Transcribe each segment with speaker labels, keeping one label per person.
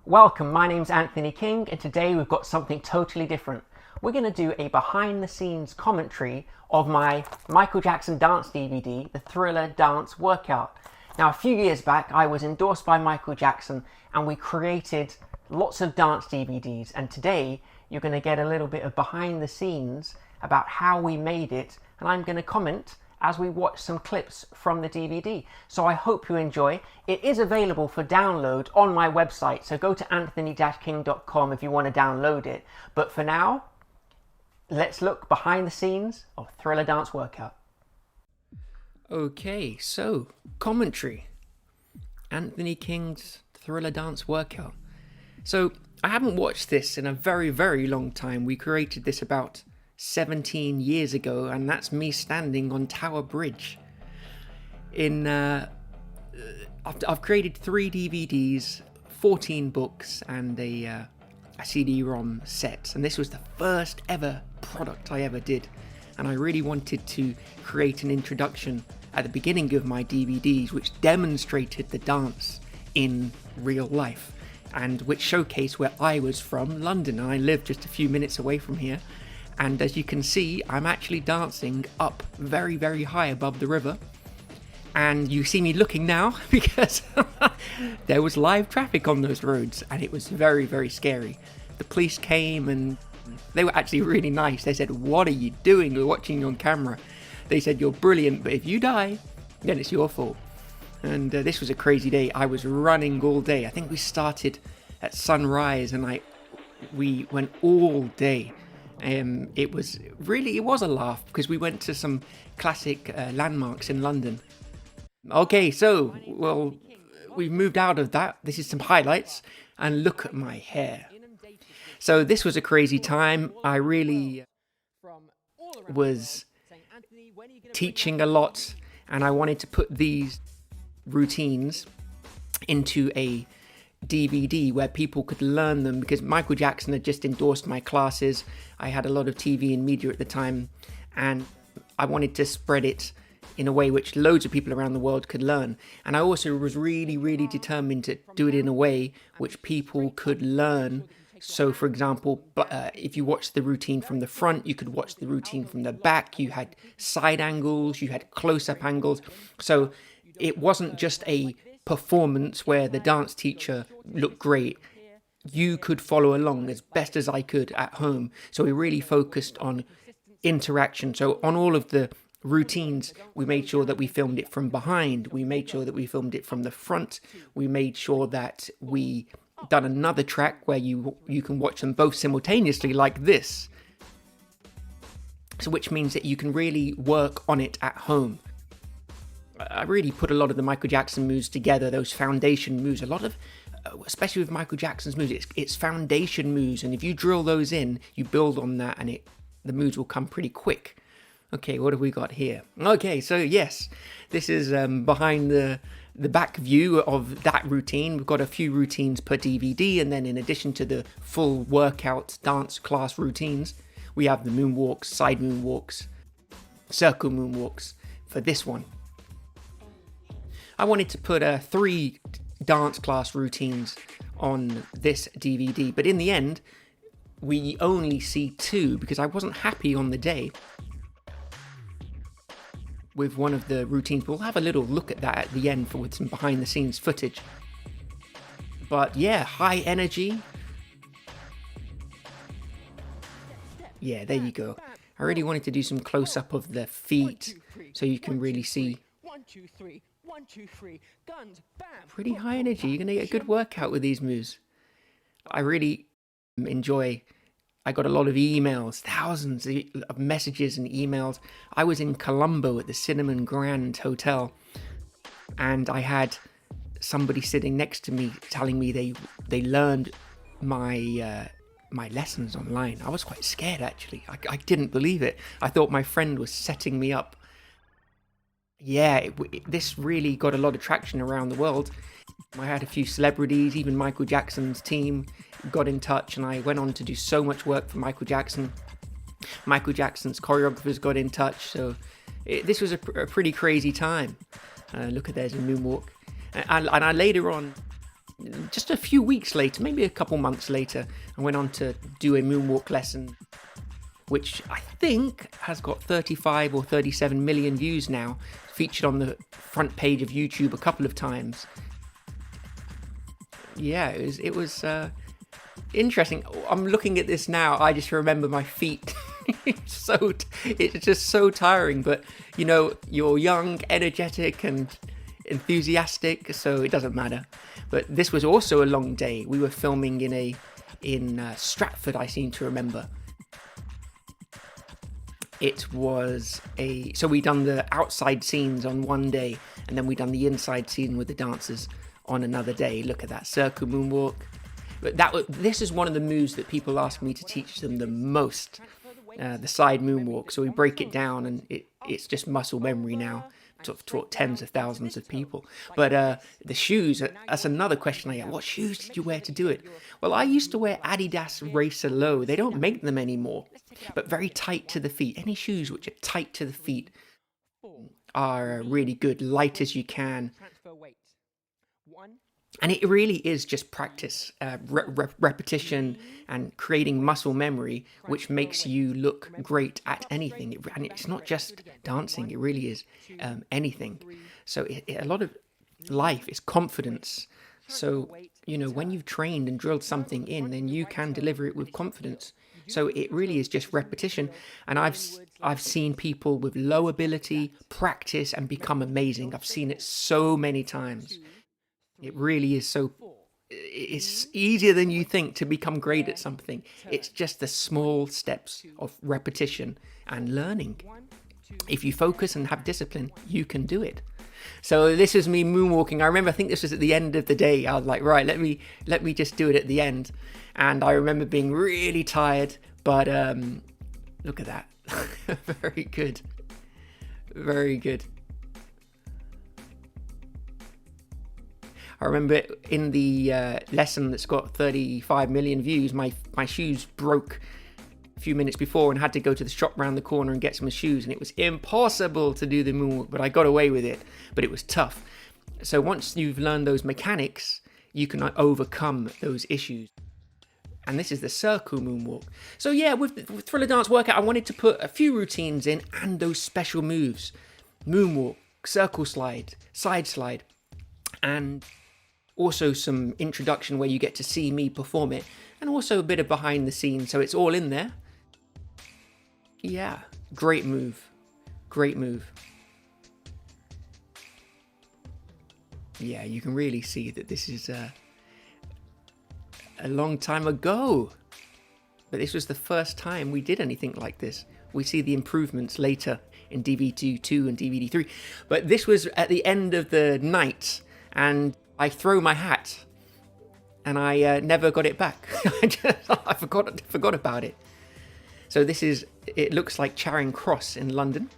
Speaker 1: Welcome, my name's Anthony King, and today we've got something totally different. We're going to do a behind-the-scenes commentary of my Michael Jackson dance DVD, the Thriller Dance Workout. Now, a few years back, I was endorsed by Michael Jackson, and we created lots of dance DVDs, and today you're going to get a little bit of behind-the-scenes about how we made it, and I'm going to comment as we watch some clips from the DVD. So I hope you enjoy. It is available for download on my website, so go to anthony-king.com if you want to download it. But for now, let's look behind the scenes of Thriller Dance Workout. Okay, so commentary. Anthony King's Thriller Dance Workout. So I haven't watched this in a very, very long time. We created this about 17 years ago, and that's me standing on Tower Bridge. I've created 3 DVDs, 14 books, and a CD-ROM set, and this was the first ever product I ever did. And I really wanted to create an introduction at the beginning of my DVDs which demonstrated the dance in real life, and which showcased where I was from, London, and I live just a few minutes away from here. And as you can see, I'm actually dancing up very, very high above the river. And you see me looking now because there was live traffic on those roads, and it was very, very scary. The police came and they were actually really nice. They said, "What are you doing? We're watching you on camera." They said, "You're brilliant, but if you die, then it's your fault." And this was a crazy day. I was running all day. I think we started at sunrise, and we went all day. It was a laugh because we went to some classic landmarks in London. Okay, so, well, we've moved out of that. This is some highlights, and look at my hair. So this was a crazy time. I really was teaching a lot, and I wanted to put these routines into a DVD where people could learn them, because Michael Jackson had just endorsed my classes. I had a lot of TV and media at the time, and I wanted to spread it in a way which loads of people around the world could learn. And I also was really, really determined to do it in a way which people could learn. So, for example, if you watch the routine from the front, you could watch the routine from the back. You had side angles, you had close-up angles. So it wasn't just a performance where the dance teacher looked great. You could follow along as best as I could at home. So we really focused on interaction. So on all of the routines, we made sure that we filmed it from behind. We made sure that we filmed it from the front. We made sure that we done another track where you can watch them both simultaneously like this. So which means that you can really work on it at home. I really put a lot of the Michael Jackson moves together, those foundation moves. A lot of, especially with Michael Jackson's moves, it's foundation moves, and if you drill those in, you build on that, and the moves will come pretty quick. Okay, what have we got here? Okay, so yes, this is behind the back view of that routine. We've got a few routines per DVD, and then in addition to the full workout dance class routines, we have the moonwalks, side moonwalks, circle moonwalks for this one. I wanted to put 3 dance class routines on this DVD, but in the end, we only see 2 because I wasn't happy on the day with one of the routines. We'll have a little look at that at the end with some behind the scenes footage. But yeah, high energy. Yeah, there you go. I really wanted to do some close up of the feet so you can really see.
Speaker 2: 1, 2, 3. 1, 2, 3, guns, bam.
Speaker 1: Pretty high energy. You're going to get a good workout with these moves. I really enjoy. I got a lot of emails, thousands of messages and emails. I was in Colombo at the Cinnamon Grand Hotel, and I had somebody sitting next to me telling me they learned my lessons online. I was quite scared, actually. I didn't believe it. I thought my friend was setting me up. Yeah, this really got a lot of traction around the world. I had a few celebrities, even Michael Jackson's team got in touch, and I went on to do so much work for Michael Jackson. Michael Jackson's choreographers got in touch, so this was a pretty crazy time. Look at there's a moonwalk. And I later on just a few weeks later, maybe a couple months later, I went on to do a moonwalk lesson, which I think has got 35 or 37 million views now, featured on the front page of YouTube a couple of times. Yeah, it was interesting. I'm looking at this now, I just remember my feet. It's just so tiring, but you know, you're young, energetic and enthusiastic, so it doesn't matter. But this was also a long day. We were filming in Stratford, I seem to remember. It was so we done the outside scenes on one day, and then we done the inside scene with the dancers on another day. Look at that circle moonwalk. But this is one of the moves that people ask me to teach them the most, the side moonwalk. So we break it down, and it's just muscle memory now. I've taught tens of thousands of people. But the shoes, that's another question I get. What shoes did you wear to do it? Well, I used to wear Adidas Racer Low. They don't make them anymore, but very tight to the feet. Any shoes which are tight to the feet are really good, light as you can. And it really is just practice, repetition, and creating muscle memory, which makes you look great at anything. And it's not just dancing, it really is anything. So a lot of life is confidence. So, you know, when you've trained and drilled something in, then you can deliver it with confidence. So it really is just repetition. And I've seen people with low ability practice and become amazing. I've seen it so many times. It really is it's easier than you think to become great at something. It's just the small steps of repetition and learning. If you focus and have discipline, you can do it. So this is me moonwalking. I think this was at the end of the day. I was like, right, let me just do it at the end. And I remember being really tired, but look at that. Very good. Very good. I remember in the lesson that's got 35 million views, my shoes broke a few minutes before and had to go to the shop round the corner and get some shoes, and it was impossible to do the moonwalk, but I got away with it, but it was tough. So once you've learned those mechanics, you can overcome those issues. And this is the circle moonwalk. So yeah, with Thriller Dance Workout, I wanted to put a few routines in and those special moves. Moonwalk, circle slide, side slide, and also some introduction where you get to see me perform it, and also a bit of behind the scenes, so it's all in there. Yeah, great move. Great move. Yeah, you can really see that this is a long time ago. But this was the first time we did anything like this. We see the improvements later in DVD 2 and DVD 3. But this was at the end of the night, and I throw my hat, and I never got it back. I forgot about it. So it looks like Charing Cross in London,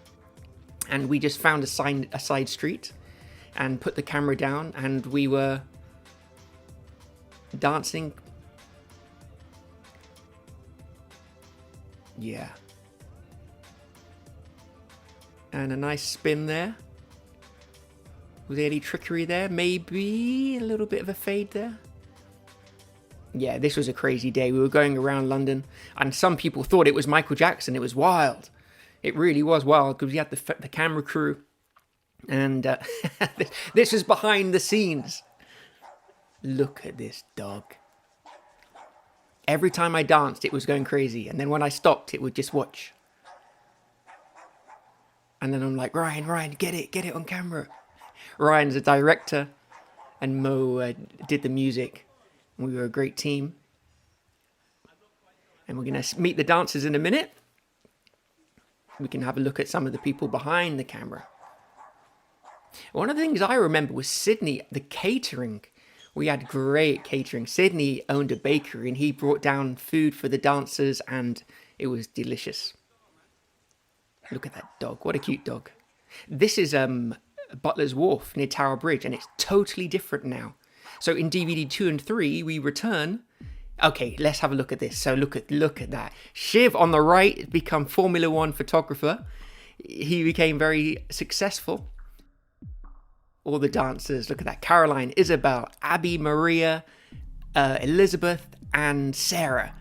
Speaker 1: and we just found a side street and put the camera down, and we were dancing. Yeah. And a nice spin there. Was there any trickery there? Maybe a little bit of a fade there. Yeah, this was a crazy day. We were going around London, and some people thought it was Michael Jackson. It was wild. It really was wild, because we had the camera crew, and this was behind the scenes. Look at this dog. Every time I danced, it was going crazy, and then when I stopped, it would just watch. And then I'm like, Ryan, get it on camera. Ryan's a director, and Mo did the music. We were a great team. And we're going to meet the dancers in a minute. We can have a look at some of the people behind the camera. One of the things I remember was Sydney, the catering. We had great catering. Sydney owned a bakery, and he brought down food for the dancers, and it was delicious. Look at that dog. What a cute dog. This is Butler's Wharf near Tower Bridge, and it's totally different now. So in DVD 2 and 3, we return. Okay, let's have a look at this. So look at that. Shiv on the right become Formula One photographer. He became very successful. all the dancers. Look at that. Caroline, Isabel, Abby, Maria, Elizabeth, and Sarah.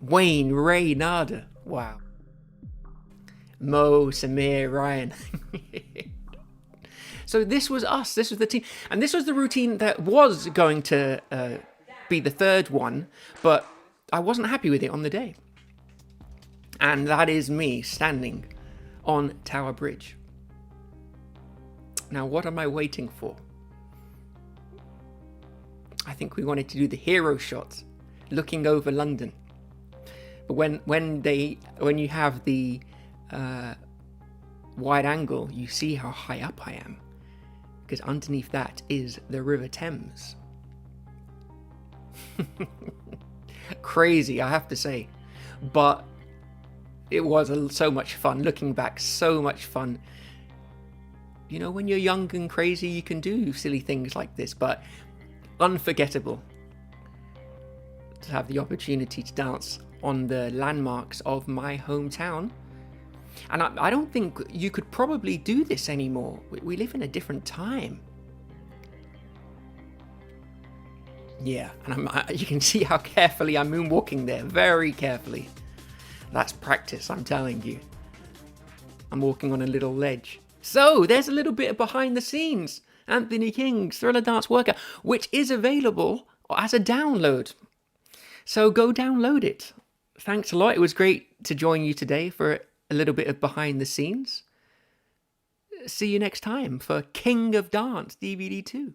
Speaker 1: Wayne, Ray, Nada. Wow. Mo, Samir, Ryan. So this was us. This was the team. And this was the routine that was going to be the third one, but I wasn't happy with it on the day. And that is me standing on Tower Bridge. Now, what am I waiting for? I think we wanted to do the hero shot, looking over London. But when you have the wide angle, you see how high up I am, because underneath that is the River Thames. Crazy, I have to say, but it was so much fun. Looking back, so much fun. You know, when you're young and crazy, you can do silly things like this, but unforgettable to have the opportunity to dance on the landmarks of my hometown. And I don't think you could probably do this anymore. We live in a different time. Yeah, and you can see how carefully I'm moonwalking there, very carefully. That's practice, I'm telling you. I'm walking on a little ledge. So, there's a little bit of behind the scenes. Anthony King's Thriller Dance Workout, which is available as a download. So go download it. Thanks a lot. It was great to join you today for a little bit of behind the scenes. See you next time for King of Dance DVD 2.